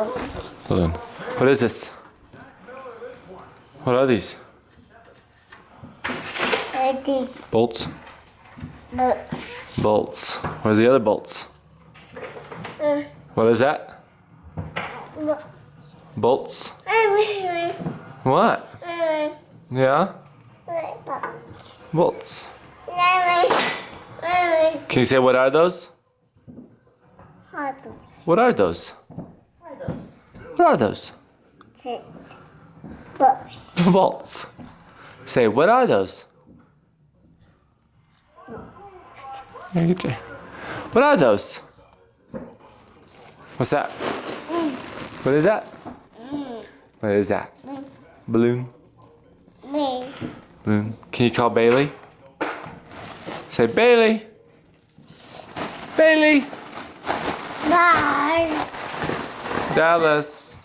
balloons. Balloon. What is this? What are these? These Bolts? books. Bolts. What are the other bolts? What is that? Bolts? What? Yeah? Bolts. Can you say what are those? What are those? What are those? Bolts. Say, what are those? Yeah, get you. What are those? What's that? What is that? What is that? Balloon. Balloon. Can you call Bailey? Say, Bailey. Bailey. Bye. Dallas.